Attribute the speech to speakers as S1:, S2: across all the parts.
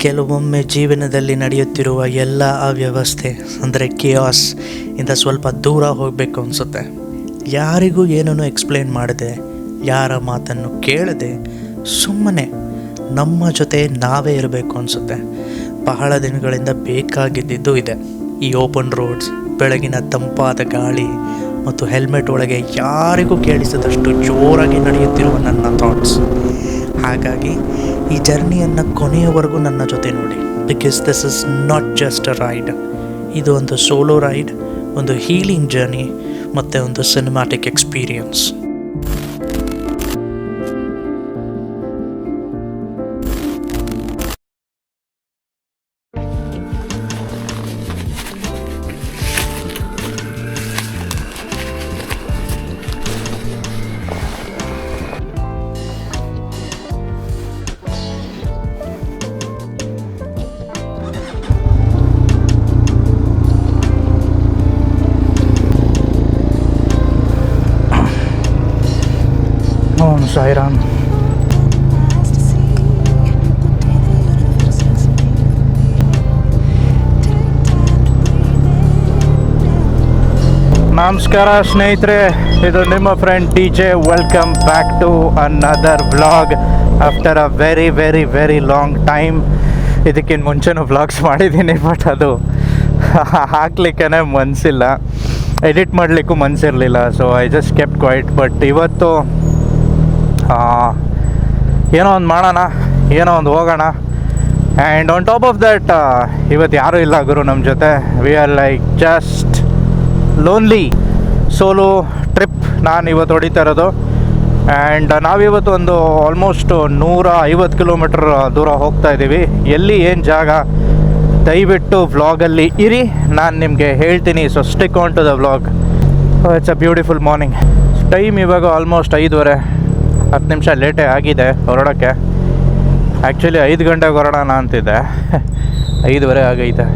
S1: ಕೆಲವೊಮ್ಮೆ ಜೀವನದಲ್ಲಿ ನಡೆಯುತ್ತಿರುವ ಎಲ್ಲ ಅವ್ಯವಸ್ಥೆ ಅಂದರೆ ಕಿಯಾಸ್ ಇಂದ ಸ್ವಲ್ಪ ದೂರ ಹೋಗಬೇಕು ಅನಿಸುತ್ತೆ. ಯಾರಿಗೂ ಏನನ್ನು ಎಕ್ಸ್ಪ್ಲೇನ್ ಮಾಡದೆ, ಯಾರ ಮಾತನ್ನು ಕೇಳದೆ ಸುಮ್ಮನೆ ನಮ್ಮ ಜೊತೆ ನಾವೇ ಇರಬೇಕು ಅನಿಸುತ್ತೆ. ಬಹಳ ದಿನಗಳಿಂದ ಬೇಕಾಗಿದ್ದು ಇದೆ. ಈ ಓಪನ್ ರೋಡ್ಸ್, ಬೆಳಗಿನ ತಂಪಾದ ಗಾಳಿ ಮತ್ತು ಹೆಲ್ಮೆಟ್ ಒಳಗೆ ಯಾರಿಗೂ ಕೇಳಿಸದಷ್ಟು ಜೋರಾಗಿ ನಡೆಯುತ್ತಿರುವ ನನ್ನ ಥಾಟ್ಸ್. ಹಾಗಾಗಿ ಈ ಜರ್ನಿಯನ್ನು ಕೊನೆಯವರೆಗೂ ನನ್ನ ಜೊತೆ ನೋಡಿ. Because this is not just a ride, ಇದು ಒಂದು ಸೋಲೋ ರೈಡ್, ಒಂದು ಹೀಲಿಂಗ್ ಜರ್ನಿ ಮತ್ತು ಒಂದು ಸಿನಿಮ್ಯಾಟಿಕ್ ಎಕ್ಸ್ಪೀರಿಯನ್ಸ್. ಓಂ ಸಾಯಿರಾಮ್. ನಮಸ್ಕಾರ ಸ್ನೇಹಿತರೆ, ಇದು ನಿಮ್ಮ friend DJ. Welcome back to another vlog after a very very very long time. ಇದಕ್ಕಿಂತ ಮುಂಚೆನೂ ವ್ಲಾಗ್ಸ್ ಮಾಡಿದ್ದೀನಿ, ಬಟ್ ಅದು ಹಾಕ್ಲಿಕ್ಕೇ ಮನಸ್ಸಿಲ್ಲ, ಎಡಿಟ್ ಮಾಡಲಿಕ್ಕೂ ಮನಸ್ಸಿರಲಿಲ್ಲ. So I just kept quiet. But ಇವತ್ತು ಏನೋ ಒಂದು ಮಾಡೋಣ, ಏನೋ ಒಂದು ಹೋಗೋಣ. And on top of that ಇವತ್ತು ಯಾರೂ ಇಲ್ಲ ಗುರು ನಮ್ಮ ಜೊತೆ. We are like just lonely solo trip ನಾನು ಇವತ್ತು ಹೊಡಿತಾ ಇರೋದು. ಆ್ಯಂಡ್ ನಾವಿವತ್ತು ಒಂದು ಆಲ್ಮೋಸ್ಟ್ 150 ಕಿಲೋಮೀಟ್ರ್ ದೂರ ಹೋಗ್ತಾ ಇದ್ದೀವಿ. ಎಲ್ಲಿ ಏನು ಜಾಗ ದಯವಿಟ್ಟು ವ್ಲಾಗಲ್ಲಿ ಇರಿ, ನಾನು ನಿಮಗೆ ಹೇಳ್ತೀನಿ. So stick on to the vlog. It's a beautiful morning. Time ಇವಾಗ ಆಲ್ಮೋಸ್ಟ್ 5:30. 10 ನಿಮಿಷ ಲೇಟೇ ಆಗಿದೆ ಹೊರಡೋಕ್ಕೆ. ಆ್ಯಕ್ಚುಲಿ 5 ಗಂಟೆಗೆ ಹೊರಡೋಣ ಅಂತಿದ್ದೆ, 5:30 ಆಗೈತೆ.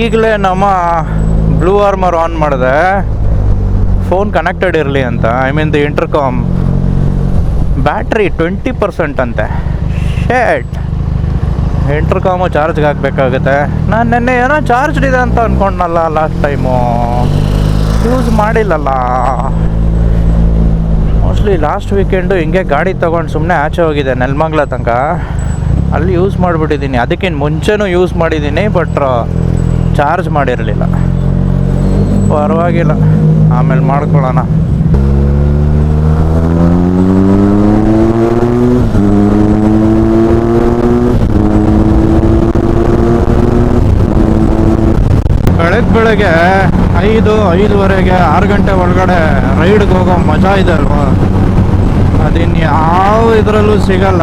S1: ಈಗಲೇ ನಮ್ಮ ಬ್ಲೂ ಆರ್ಮರ್ ಆನ್ ಮಾಡಿದೆ, ಫೋನ್ ಕನೆಕ್ಟೆಡ್ ಇರಲಿ ಅಂತ. I mean the intercom. Battery 20% ಅಂತೆ. ಶೇಟ್, ಇಂಟರ್ಕಾಮು ಚಾರ್ಜ್ಗೆ ಹಾಕಬೇಕಾಗುತ್ತೆ. ನಾನು ನೆನ್ನೆ ಏನೋ ಚಾರ್ಜ್ಡ್ ಇದೆ ಅಂತ ಅಂದ್ಕೊಂಡ್ನಲ್ಲ, ಲಾಸ್ಟ್ ಟೈಮು ಯೂಸ್ ಮಾಡಿಲ್ಲಲ್ಲ. ಮೋಸ್ಟ್ಲಿ ಲಾಸ್ಟ್ ವೀಕೆಂಡು ಹಿಂಗೆ ಗಾಡಿ ತೊಗೊಂಡು ಸುಮ್ಮನೆ ಆಚೆ ಹೋಗಿದೆ ನೆಲಮಂಗಲ ತನಕ, ಅಲ್ಲಿ ಯೂಸ್ ಮಾಡಿಬಿಟ್ಟಿದ್ದೀನಿ. ಅದಕ್ಕಿಂತ ಮುಂಚೆನೂ ಯೂಸ್ ಮಾಡಿದ್ದೀನಿ, ಬಟ್ ಚಾರ್ಜ್ ಮಾಡಿರಲಿಲ್ಲ. ಪರವಾಗಿಲ್ಲ, ಆಮೇಲೆ ಮಾಡ್ಕೊಳ್ಳೋಣ. ಬೆಳಗ್ಗೆ 5-5:30 6 ಗಂಟೆ ಒಳಗಡೆ ರೈಡ್ಗೆ ಹೋಗೋ ಮಜಾ ಇದೆ ಅಲ್ವಾ, ಅದಿನ್ಯಾವ ಇದರಲ್ಲೂ ಸಿಗಲ್ಲ.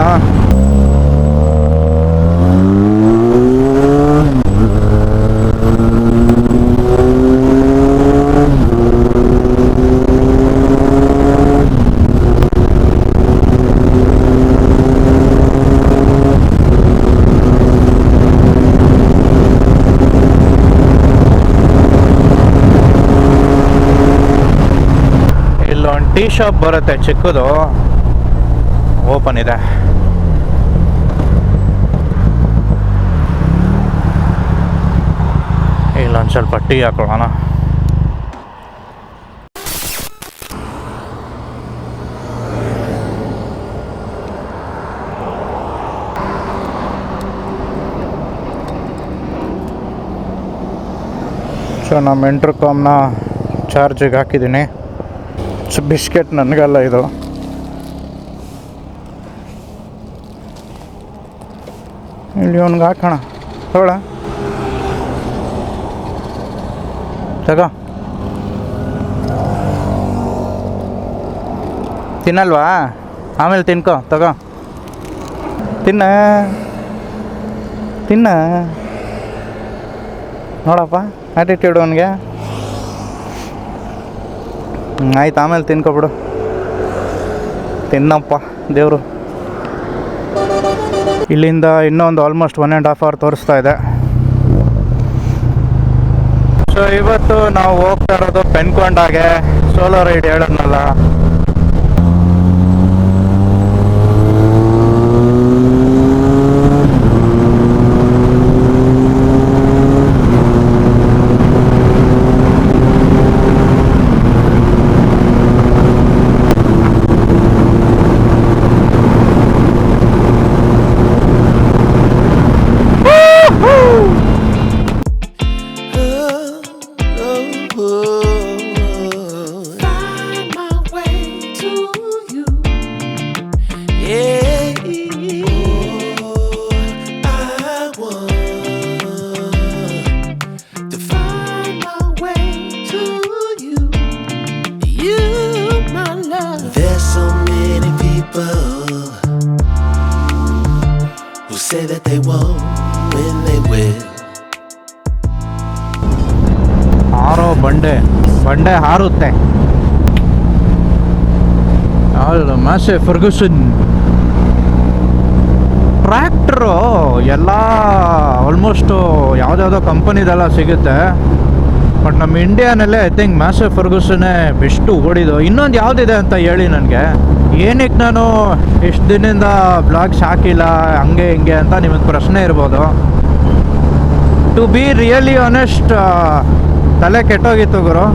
S1: ಟೀ ಶಾಪ್ ಬರುತ್ತೆ ಚಿಕ್ಕದು, ಓಪನ್ ಇದೆ. ಇಲ್ಲೊಂದು ಸ್ವಲ್ಪ ಟೀ ಹಾಕೊಳ್ಳೋಣ. ಸೊ ನಮ್ಮ ಇಂಟರ್ಕಾಮ್ನ ಚಾರ್ಜಿಗೆ ಹಾಕಿದ್ದೀನಿ. ಬಿಸ್ಕೆಟ್ ನನಗಲ್ಲ, ಇದು ಇಲ್ಲಿ ಅವ್ನಿಗೆ ಹಾಕೋಣ. ತಗೊಳ, ತಗೋ. ತಿನ್ನಲ್ವಾ? ಆಮೇಲೆ ತಿನ್ಕೋ, ತಗೋ, ತಿನ್ನ ತಿನ್ನ. ನೋಡಪ್ಪ ಆ್ಯಟಿಟ್ಯೂಡ್ ಅವನಿಗೆ. ಆಯ್ತು, ಆಮೇಲೆ ತಿನ್ಕೊಬಿಡು. ತಿನ್ನಪ್ಪ ದೇವರು.
S2: ಇಲ್ಲಿಂದ ಇನ್ನೊಂದು ಆಲ್ಮೋಸ್ಟ್ 1.5 hour ತೋರಿಸ್ತಾ ಇದೆ. ಸೊ ಇವತ್ತು ನಾವು ಹೋಗ್ತಾ ಇರೋದು ಪೆನ್ಕೊಂಡಾಗೆ ಸೋಲೋ ರೈಡ್ ಹೇಳೋದ್ನಲ್ಲ.
S3: Say that they won't when they will.
S2: ಹಾರೋ ಬಂಡೆ ಹಾರುತ್ತೆ. ಯಾವುದು ಮಾಸೆ ಫರ್ಗೂಸನ್ ಟ್ರ್ಯಾಕ್ಟ್ರು ಎಲ್ಲ ಆಲ್ಮೋಸ್ಟು ಯಾವುದ್ಯಾವುದೋ ಕಂಪನಿದೆಲ್ಲ ಸಿಗುತ್ತೆ. ಬಟ್ ನಮ್ಮ ಇಂಡಿಯಾನಲ್ಲೇ ಐ ಥಿಂಕ್ ಮಾಸೆ ಫರ್ಗೂಸನ್ನೇ ಬೆಸ್ಟು ಓಡಿದ್ದು. ಇನ್ನೊಂದು ಯಾವುದಿದೆ ಅಂತ ಹೇಳಿ ನನಗೆ. ಏನಕ್ಕೆ ನಾನು ಎಷ್ಟು ದಿನದಿಂದ ಬ್ಲಾಗ್ಸ್ ಹಾಕಿಲ್ಲ ಹಂಗೆ ಹಿಂಗೆ ಅಂತ ನಿಮಗೆ ಪ್ರಶ್ನೆ ಇರ್ಬೋದು. ಟು ಬಿ ರಿಯಲಿ ಆನೆಸ್ಟ್, ತಲೆ ಕೆಟ್ಟೋಗಿತ್ತು ಗುರು.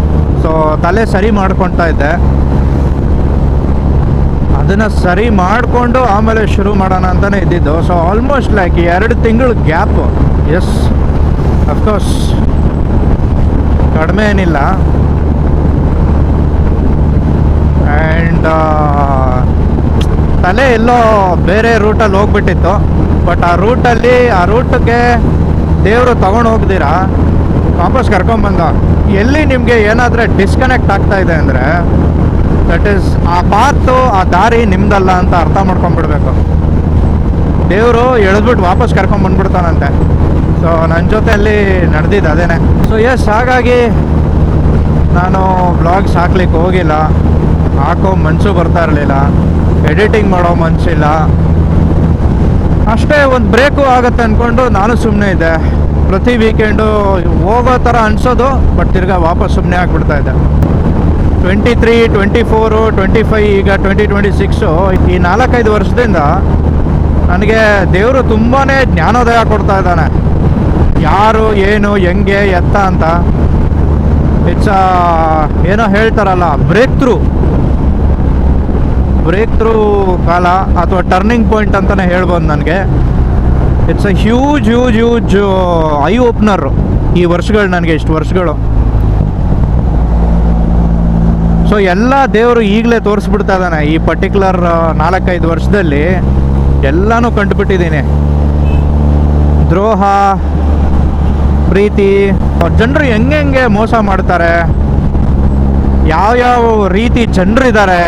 S2: ಸೊ ತಲೆ ಸರಿ ಮಾಡ್ಕೊತಾ ಇದ್ದೆ. ಅದನ್ನು ಸರಿ ಮಾಡಿಕೊಂಡು ಆಮೇಲೆ ಶುರು ಮಾಡೋಣ ಅಂತಲೇ ಇದ್ದಿದ್ದು. ಸೊ ಆಲ್ಮೋಸ್ಟ್ ಲೈಕ್ 2 ತಿಂಗಳು ಗ್ಯಾಪು. ಎಸ್, ಅಫ್ಕೋರ್ಸ್ ಕಡಿಮೆ ಏನಿಲ್ಲ. ಆ್ಯಂಡ್ ತಲೆ ಎಲ್ಲೋ ಬೇರೆ ರೂಟಲ್ಲಿ ಹೋಗ್ಬಿಟ್ಟಿತ್ತು. ಬಟ್ ಆ ರೂಟಿಗೆ ದೇವರು ತೊಗೊಂಡು ಹೋಗ್ದಿರಾ ವಾಪಸ್ ಕರ್ಕೊಂಬಂದ. ಎಲ್ಲಿ ನಿಮಗೆ ಏನಾದರೆ ಡಿಸ್ಕನೆಕ್ಟ್ ಆಗ್ತಾ ಇದೆ ಅಂದರೆ ದಟ್ ಈಸ್ ಆ ಪಾತು, ಆ ದಾರಿ ನಿಮ್ದಲ್ಲ ಅಂತ ಅರ್ಥ ಮಾಡ್ಕೊಂಡ್ಬಿಡ್ಬೇಕು. ದೇವರು ಎಳೆದ್ಬಿಟ್ಟು ವಾಪಸ್ ಕರ್ಕೊಂಬಂದ್ಬಿಡ್ತಾನಂತೆ. ಸೊ ನನ್ನ ಜೊತೆಯಲ್ಲಿ ನಡೆದಿದ್ದು ಅದೇನೆ. ಸೊ ಎಸ್, ಹಾಗಾಗಿ ನಾನು ಬ್ಲಾಗ್ಸ್ ಹಾಕ್ಲಿಕ್ಕೆ ಹೋಗಿಲ್ಲ. ಹಾಕೋ ಮನಸ್ಸು ಬರ್ತಾ ಇರಲಿಲ್ಲ, ಎಡಿಟಿಂಗ್ ಮಾಡೋ ಮನಸ್ಸಿಲ್ಲ. ಅಷ್ಟೇ ಒಂದು ಬ್ರೇಕು ಆಗುತ್ತೆ ಅಂದ್ಕೊಂಡು ನಾನು ಸುಮ್ಮನೆ ಇದ್ದೆ. ಪ್ರತಿ ವೀಕೆಂಡು ಹೋಗೋ ಥರ ಅನಿಸೋದು, ಬಟ್ ತಿರ್ಗಾ ವಾಪಸ್ ಸುಮ್ಮನೆ ಆಗಿಬಿಡ್ತಾ ಇದ್ದೆ. 23, 24, 25, ಈಗ 2026 ಈ 4-5 ವರ್ಷದಿಂದ ನನಗೆ ದೇವರು ತುಂಬಾ ಜ್ಞಾನೋದಯ ಕೊಡ್ತಾ ಇದ್ದಾನೆ. ಯಾರು ಏನು ಹೆಂಗೆ ಎತ್ತ ಅಂತ. ಇಟ್ಸ್ ಏನೋ ಹೇಳ್ತಾರಲ್ಲ, ಬ್ರೇಕ್ ಥ್ರೂ ಕಾಲ ಅಥವಾ ಟರ್ನಿಂಗ್ ಪಾಯಿಂಟ್ ಅಂತಲೇ ಹೇಳ್ಬೋದು ನನಗೆ. ಇಟ್ಸ್ ಅ ಹ್ಯೂಜ್ ಐ ಓಪನರು ಈ ವರ್ಷಗಳು, ನನಗೆ ಇಷ್ಟು ವರ್ಷಗಳು. ಸೊ ಎಲ್ಲ ದೇವರು ಈಗಲೇ ತೋರಿಸ್ಬಿಡ್ತಾ ಇದ್ದಾನೆ. ಈ ಪರ್ಟಿಕ್ಯುಲರ್ 4-5 ವರ್ಷದಲ್ಲಿ ಎಲ್ಲನೂ ಕಂಡುಬಿಟ್ಟಿದ್ದೀನಿ. ದ್ರೋಹ, ಪ್ರೀತಿ, ಜನರು ಹೆಂಗೆ ಮೋಸ ಮಾಡ್ತಾರೆ, ಯಾವ್ಯಾವ ರೀತಿ ಜನರಿದ್ದಾರೆ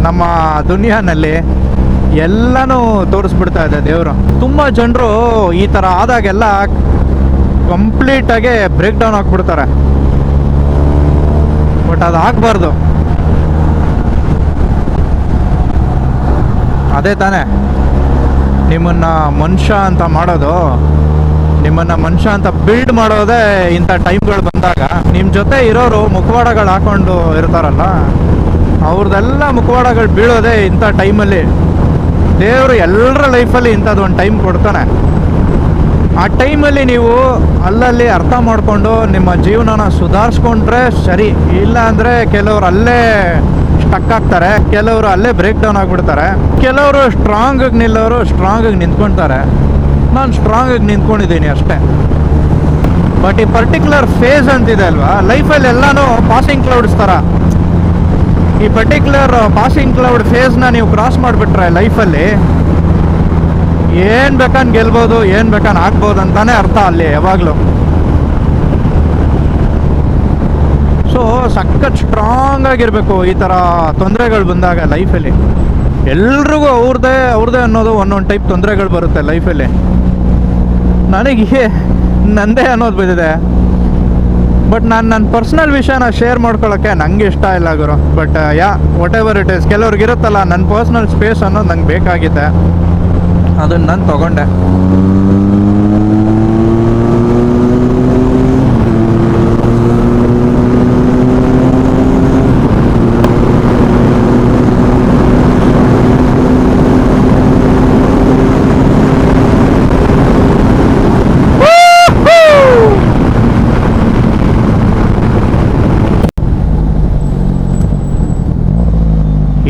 S2: ನಮ್ಮ ದುನಿಯಾನಲ್ಲಿ, ಎಲ್ಲನೂ ತೋರಿಸ್ಬಿಡ್ತಾ ಇದೆ ದೇವರು. ತುಂಬ ಜನರು ಈ ಥರ ಆದಾಗೆಲ್ಲ ಕಂಪ್ಲೀಟಾಗಿ ಬ್ರೇಕ್ ಡೌನ್ ಆಗಿಬಿಡ್ತಾರೆ. ಬಟ್ ಅದು ಆಗಬಾರ್ದು. ಅದೇ ತಾನೇ ನಿಮ್ಮನ್ನು ಮನುಷ್ಯ ಅಂತ ಮಾಡೋದು. ನಿಮ್ಮನ್ನು ಮನುಷ್ಯ ಅಂತ ಬಿಲ್ಡ್ ಮಾಡೋದೇ ಇಂಥ ಟೈಮ್ಗಳು ಬಂದಾಗ. ನಿಮ್ಮ ಜೊತೆ ಇರೋರು ಮುಖವಾಡಗಳು ಹಾಕ್ಕೊಂಡು ಇರ್ತಾರಲ್ಲ, ಅವ್ರದ್ದೆಲ್ಲ ಮುಖವಾಡಗಳು ಬೀಳೋದೇ ಇಂಥ ಟೈಮಲ್ಲಿ. ದೇವರು ಎಲ್ಲರ ಲೈಫಲ್ಲಿ ಇಂಥದ್ದು ಒಂದು ಟೈಮ್ ಕೊಡ್ತಾನೆ. ಆ ಟೈಮಲ್ಲಿ ನೀವು ಅಲ್ಲಲ್ಲಿ ಅರ್ಥ ಮಾಡಿಕೊಂಡು ನಿಮ್ಮ ಜೀವನನ ಸುಧಾರಿಸ್ಕೊಂಡ್ರೆ ಸರಿ. ಇಲ್ಲ ಅಂದರೆ ಕೆಲವರು ಅಲ್ಲೇ ಸ್ಟಕ್ ಆಗ್ತಾರೆ, ಕೆಲವರು ಅಲ್ಲೇ ಬ್ರೇಕ್ ಡೌನ್ ಆಗಿಬಿಡ್ತಾರೆ. ಕೆಲವರು ಸ್ಟ್ರಾಂಗಾಗಿ ನಿಲ್ಲೋರು ಸ್ಟ್ರಾಂಗಾಗಿ ನಿಂತ್ಕೊಳ್ತಾರೆ. ನಾನು ಸ್ಟ್ರಾಂಗಾಗಿ ನಿಂತ್ಕೊಂಡಿದ್ದೀನಿ ಅಷ್ಟೇ. ಬಟ್ ಈ ಪರ್ಟಿಕ್ಯುಲರ್ ಫೇಸ್ ಅಂತಿದೆ ಅಲ್ವಾ ಲೈಫಲ್ಲಿ, ಎಲ್ಲನೂ ಪಾಸಿಂಗ್ ಕ್ಲೌಡ್ಸ್ ಥರ. ಈ ಪರ್ಟಿಕ್ಯುಲರ್ ಪಾಸಿಂಗ್ ಕ್ಲೌಡ್ ಫೇಸ್ನ ನೀವು ಕ್ರಾಸ್ ಮಾಡಿಬಿಟ್ರೆ ಲೈಫಲ್ಲಿ ಏನು ಬೇಕಂದು ಗೆಲ್ಬೋದು, ಏನು ಬೇಕಂದು ಆಗ್ಬೋದು ಅಂತಾನೆ ಅರ್ಥ ಅಲ್ಲಿ ಯಾವಾಗಲೂ. ಸೊ ಸಖತ್ ಸ್ಟ್ರಾಂಗ್ ಆಗಿರಬೇಕು ಈ ಥರ ತೊಂದರೆಗಳು ಬಂದಾಗ ಲೈಫಲ್ಲಿ. ಎಲ್ರಿಗೂ ಅವ್ರದ್ದೇ ಅನ್ನೋದು ಒಂದೊಂದು ಟೈಪ್ ತೊಂದರೆಗಳು ಬರುತ್ತೆ ಲೈಫಲ್ಲಿ. ನನಗೆ ನಂದೇ ಅನ್ನೋದು ಬಂದಿದೆ. ಬಟ್ ನಾನು ನನ್ನ ಪರ್ಸ್ನಲ್ ವಿಷಯನ ಶೇರ್ ಮಾಡ್ಕೊಳ್ಳೋಕ್ಕೆ ನನಗೆ ಇಷ್ಟ ಇಲ್ಲ ಗುರು. But whatever it is, ಕೆಲವ್ರಿಗಿರುತ್ತಲ್ಲ ನನ್ನ ಪರ್ಸ್ನಲ್ ಸ್ಪೇಸ್ ಅನ್ನೋದು ನಂಗೆ ಬೇಕಾಗಿದೆ. ಅದನ್ನು ನಾನು ತೊಗೊಂಡೆ.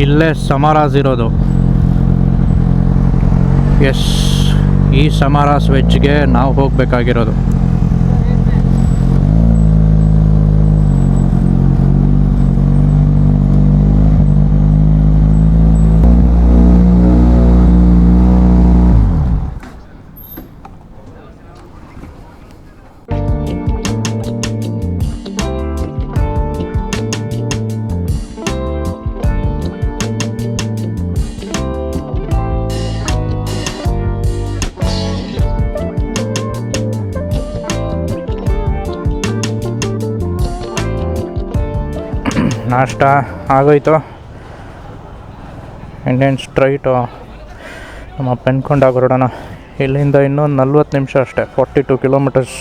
S2: ಇಲ್ಲೇ ಸಮರಾಸ್ ಇರೋದು. ಎಸ್, ಈ ಸಮರಾಸ್ ವೆಜ್ಗೆ ನಾವು ಹೋಗಬೇಕಾಗಿರೋದು. ನಾಷ್ಟ ಆಗೋಯ್ತು. ಇಂಡಿಯನ್ ಸ್ಟ್ರೈಟು ನಮ್ಮ ಪೆನ್ಕೊಂಡಾಗ ಹೊರಡೋಣ. ಇಲ್ಲಿಂದ ಇನ್ನೊಂದು 40 ನಿಮಿಷ ಅಷ್ಟೇ. 42 ಕಿಲೋಮೀಟರ್ಸ್,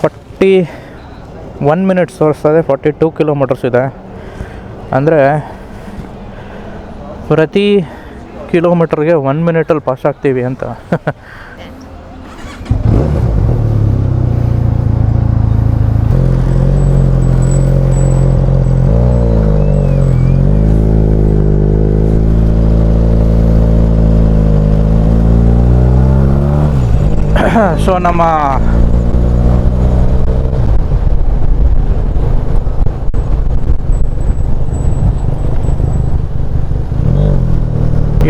S2: 41 ಮಿನಿಟ್ಸ್ ತೋರಿಸ್ತದೆ. 42 ಕಿಲೋಮೀಟರ್ಸ್ ಇದೆ. ಅಂದರೆ ಪ್ರತಿ ಕಿಲೋಮೀಟ್ರಿಗೆ 1 ಮಿನಿಟಲ್ಲಿ ಪಾಸ್ ಆಗ್ತೀವಿ ಅಂತ. ಸೊ ನಮ್ಮ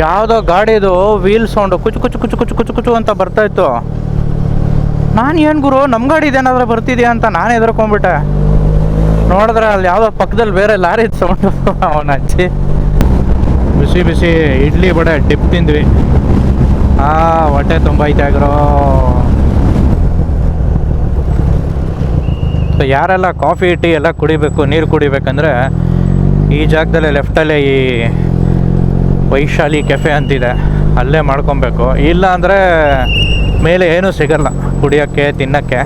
S2: ಯಾವುದೋ ಗಾಡಿದು ವೀಲ್ ಸೌಂಡು ಕುಚು ಕುಚು ಕುಚು ಕುಚು ಕುಚು ಕುಚು ಅಂತ ಬರ್ತಾಯಿತ್ತು. ನಾನು ಏನು ಗುರು, ನಮ್ಮ ಗಾಡಿ ಇದೇನಾದ್ರೂ ಬರ್ತಿದೆಯಾ ಅಂತ ನಾನು ಹೆದರ್ಕೊಂಡ್ಬಿಟ್ಟೆ. ನೋಡಿದ್ರೆ ಅಲ್ಲಿ ಯಾವುದೋ ಪಕ್ಕದಲ್ಲಿ ಬೇರೆ ಲಾರಿ ಸೌಂಡು. ಅವನ ಹಚ್ಚಿ ಬಿಸಿ ಬಿಸಿ ಇಡ್ಲಿ ಬಡೆ ಡಿಪ್ ತಿಂದ್ವಿ. ಹೊಟ್ಟೆ ತುಂಬ ಐತೆ ಆಗಿರೋ. ಸೊ ಯಾರೆಲ್ಲ ಕಾಫಿ ಟೀ ಎಲ್ಲ ಕುಡಿಬೇಕು, ನೀರು ಕುಡಿಬೇಕಂದ್ರೆ ಈ ಜಾಗದಲ್ಲೇ ಲೆಫ್ಟಲ್ಲೇ ಈ ವೈಶಾಲಿ ಕೆಫೆ ಅಂತಿದೆ, ಅಲ್ಲೇ ಮಾಡ್ಕೊಬೇಕು. ಇಲ್ಲ ಅಂದರೆ ಮೇಲೆ ಏನೂ ಸಿಗಲ್ಲ ಕುಡಿಯೋಕ್ಕೆ ತಿನ್ನೋಕ್ಕೆ.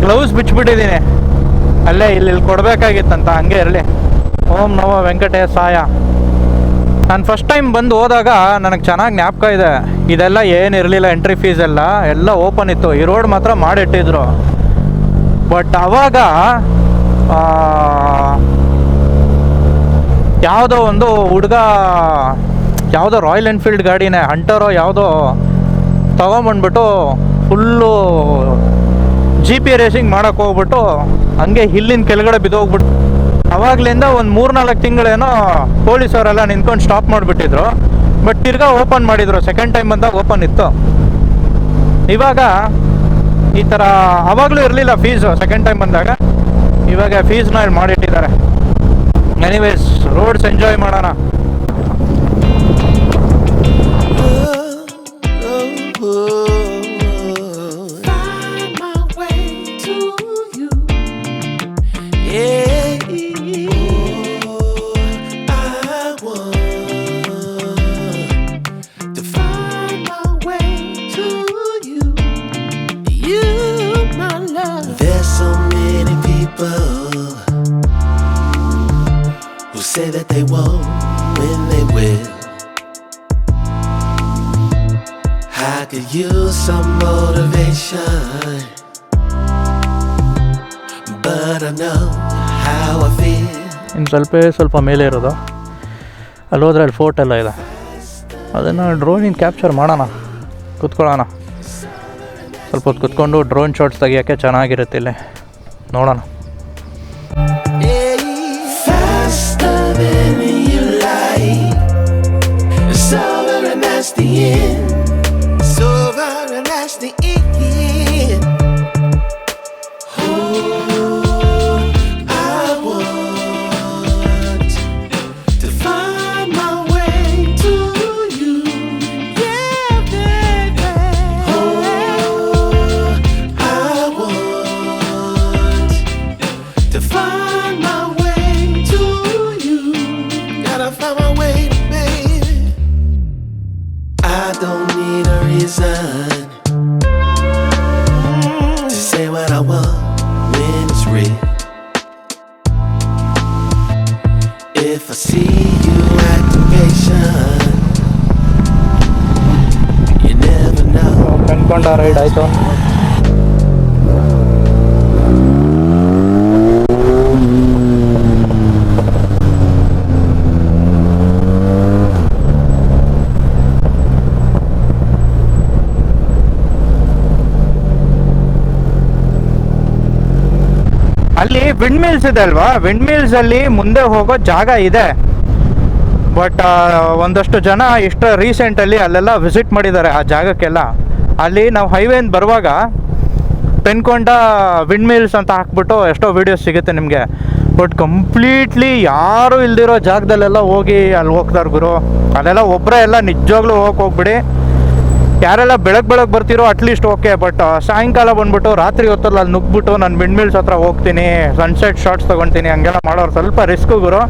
S2: ಗ್ಲೌಸ್ ಬಿಚ್ಚಿಬಿಟ್ಟಿದ್ದೀನಿ ಅಲ್ಲೇ, ಇಲ್ಲಿ ಕೊಡಬೇಕಾಗಿತ್ತಂತ. ಹಂಗೆ ಇರಲಿ. ಓಂ ನಮೋ ವೆಂಕಟೇಶಾಯ. ನಾನು ಫಸ್ಟ್ ಟೈಮ್ ಬಂದು ಹೋದಾಗ ನನಗೆ ಚೆನ್ನಾಗಿ ಜ್ಞಾಪಕ ಇದೆ. ಇದೆಲ್ಲ ಏನಿರಲಿಲ್ಲ, ಎಂಟ್ರಿ ಫೀಸ್ ಎಲ್ಲ ಓಪನ್ ಇತ್ತು. ಈ ರೋಡ್ ಮಾತ್ರ ಮಾಡಿಟ್ಟಿದ್ರು. ಬಟ್ ಆವಾಗ ಯಾವುದೋ ಒಂದು ಹುಡುಗ ಯಾವುದೋ ರಾಯಲ್ ಎನ್ಫೀಲ್ಡ್ ಗಾಡಿನೇ ಹಂಟರೋ ಯಾವುದೋ ತೊಗೊಂಬಂದ್ಬಿಟ್ಟು ಫುಲ್ಲು GP ರೇಸಿಂಗ್ ಮಾಡೋಕ್ಕೆ ಹೋಗ್ಬಿಟ್ಟು ಹಂಗೆ ಹಿಲ್ಲಿನ ಕೆಳಗಡೆ ಬಿದ್ದೋಗ್ಬಿಟ್ಟು ಅವಾಗಲಿಂದ ಒಂದು 3-4 ತಿಂಗಳೇನೋ ಪೊಲೀಸವರೆಲ್ಲ ನಿಂತ್ಕೊಂಡು ಸ್ಟಾಪ್ ಮಾಡಿಬಿಟ್ಟಿದ್ರು. ಬಟ್ ತಿರ್ಗಾ ಓಪನ್ ಮಾಡಿದರು. ಸೆಕೆಂಡ್ ಟೈಮ್ ಬಂದಾಗ ಓಪನ್ ಇತ್ತು. ಇವಾಗ ಈ ಥರ ಆವಾಗಲೂ ಇರಲಿಲ್ಲ ಫೀಸು. ಸೆಕೆಂಡ್ ಟೈಮ್ ಬಂದಾಗ ಇವಾಗ ಫೀಸ್ನ ಇಲ್ಲಿ ಮಾಡಿಟ್ಟಿದ್ದಾರೆ. ಎನಿವೇಸ್, ರೋಡ್ಸ್ ಎಂಜಾಯ್ ಮಾಡೋಣ.
S3: Say that they won't when they will. I could use some motivation, but I know how I feel.
S1: ಇನ್ನು ಸ್ವಲ್ಪ ಮೇಲೆ ಇರೋದು. ಅಲ್ಲಿ ಹೋದ್ರೆ ಅಲ್ಲಿ ಫೋರ್ಟ್ ಎಲ್ಲ ಇದೆ. ಅದನ್ನು ಡ್ರೋನಿಂದ ಕ್ಯಾಪ್ಚರ್ ಮಾಡೋಣ, ಕೂತ್ಕೊಳ್ಳೋಣ. ಸ್ವಲ್ಪ ಹೊತ್ತು ಕೂತ್ಕೊಂಡು ಡ್ರೋನ್ ಶಾಟ್ಸ್ ತೆಗಿಯೋಕ್ಕೆ ಚೆನ್ನಾಗಿರುತ್ತೆ. ಇಲ್ಲೇ ನೋಡೋಣ.
S3: Faster that's the end. So right, and that's the end. Oh, I want to find my way to you. Yeah, baby. Oh, I want to find my way to you. Gotta find my way, baby. I don't need a reason to say what I want when it's real. If I see you acting patient, you never know.
S2: ಕಣ್ಕೊಂಡ ride ಆಯಿತು. ಅಲ್ಲಿ wind mills ಇದೆ ಅಲ್ವಾ, wind mills ಅಲ್ಲಿ ಮುಂದೆ ಹೋಗೋ ಜಾಗ ಇದೆ. ಬಟ್ ಒಂದಷ್ಟು ಜನ ಇಷ್ಟು ರೀಸೆಂಟಲ್ಲಿ ಅಲ್ಲೆಲ್ಲ ವಿಸಿಟ್ ಮಾಡಿದ್ದಾರೆ ಆ ಜಾಗಕ್ಕೆಲ್ಲ. ಅಲ್ಲಿ ನಾವು ಹೈವೇಯಿಂದ ಬರುವಾಗ ಪೆನ್ಕೊಂಡ ವಿಂಡ್ ಮಿಲ್ಸ್ ಅಂತ ಹಾಕ್ಬಿಟ್ಟು ಎಷ್ಟೋ ವೀಡಿಯೋಸ್ ಸಿಗುತ್ತೆ ನಿಮಗೆ. ಬಟ್ ಕಂಪ್ಲೀಟ್ಲಿ ಯಾರು ಇಲ್ದಿರೋ ಜಾಗದಲ್ಲೆಲ್ಲ ಹೋಗಿ ಅಲ್ಲಿ ಹೋಗ್ತಾರೆ ಗುರು. ಅಲ್ಲೆಲ್ಲ ಒಬ್ಬರೇ ಎಲ್ಲ ನಿಜವಾಗ್ಲೂ ಹೋಗ್ಬಿಡಿ. ಯಾರೆಲ್ಲ ಬೆಳಗ್ಗೆ ಬರ್ತಿರೋ ಅಟ್ಲೀಸ್ಟ್ ಓಕೆ. ಬಟ್ ಸಾಯಂಕಾಲ ಬಂದ್ಬಿಟ್ಟು ರಾತ್ರಿ ಹೊತ್ತಲ್ಲಿ ಅಲ್ಲಿ ನುಗ್ಬಿಟ್ಟು ನಾನು ವಿಂಡ್ ಮಿಲ್ಸ್ ಹತ್ರ ಹೋಗ್ತೀನಿ, ಸನ್ಸೆಟ್ ಶಾಟ್ಸ್ ತೊಗೊತೀನಿ, ಹಂಗೆಲ್ಲ ಮಾಡೋರು ಸ್ವಲ್ಪ ರಿಸ್ಕು ಗುರು.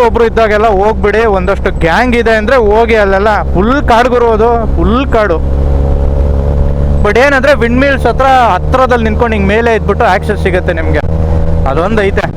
S2: ಒಬ್ರು ಇದ್ದಾಗೆಲ್ಲ ಹೋಗ್ಬಿಡಿ. ಒಂದಷ್ಟು ಗ್ಯಾಂಗ್ ಇದೆ ಅಂದರೆ ಹೋಗಿ, ಅಲ್ಲೆಲ್ಲ ಫುಲ್ ಕಾಡು ಗುರು, ಅದು ಫುಲ್ ಕಾಡು. ಬಟ್ ಏನಂದರೆ ವಿಂಡ್ ಮಿಲ್ಸ್ ಹತ್ರದಲ್ಲಿ ನಿಂತ್ಕೊಂಡು ಹಿಂಗೆ ಮೇಲೆ ಇದ್ಬಿಟ್ಟು ಆಕ್ಸೆಸ್ ಸಿಗುತ್ತೆ ನಿಮಗೆ, ಅದೊಂದು ಐತೆ.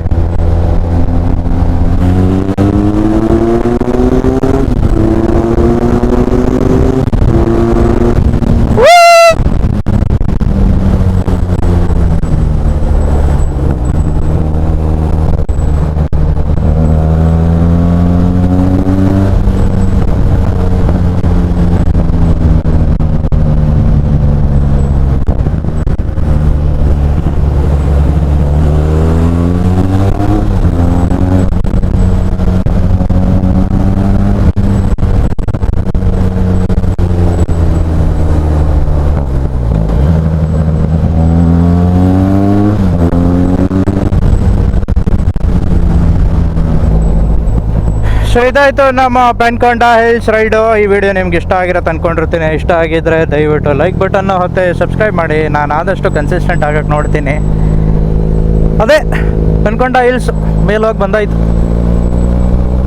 S2: ಸೊ ಇದಾಯಿತು ನಮ್ಮ ಪೆನ್ಕೊಂಡ ಹಿಲ್ಸ್ ರೈಡು. ಈ ವಿಡಿಯೋ ನಿಮ್ಗೆ ಇಷ್ಟ ಆಗಿರತ್ತೆ ಅಂದ್ಕೊಂಡಿರ್ತೀನಿ. ಇಷ್ಟ ಆಗಿದ್ದರೆ ದಯವಿಟ್ಟು ಲೈಕ್ ಬಟನ್ನು ಹೊತ್ತೆ ಸಬ್ಸ್ಕ್ರೈಬ್ ಮಾಡಿ. ನಾನು ಆದಷ್ಟು ಕನ್ಸಿಸ್ಟೆಂಟ್ ಆಗಕ್ಕೆ ನೋಡ್ತೀನಿ. ಅದೇ ಪೆನ್ಕೊಂಡ ಹಿಲ್ಸ್ ಮೇಲೋಗಿ ಬಂದಾಯಿತು.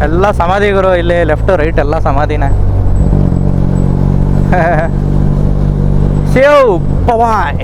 S2: ಎಲ್ಲ ಸಮಾಧಿಗಳು ಇಲ್ಲಿ ಲೆಫ್ಟು ರೈಟ್ ಎಲ್ಲ ಸಮಾಧಿನೇ. ಸೇವ್ ಪವಾಯ್.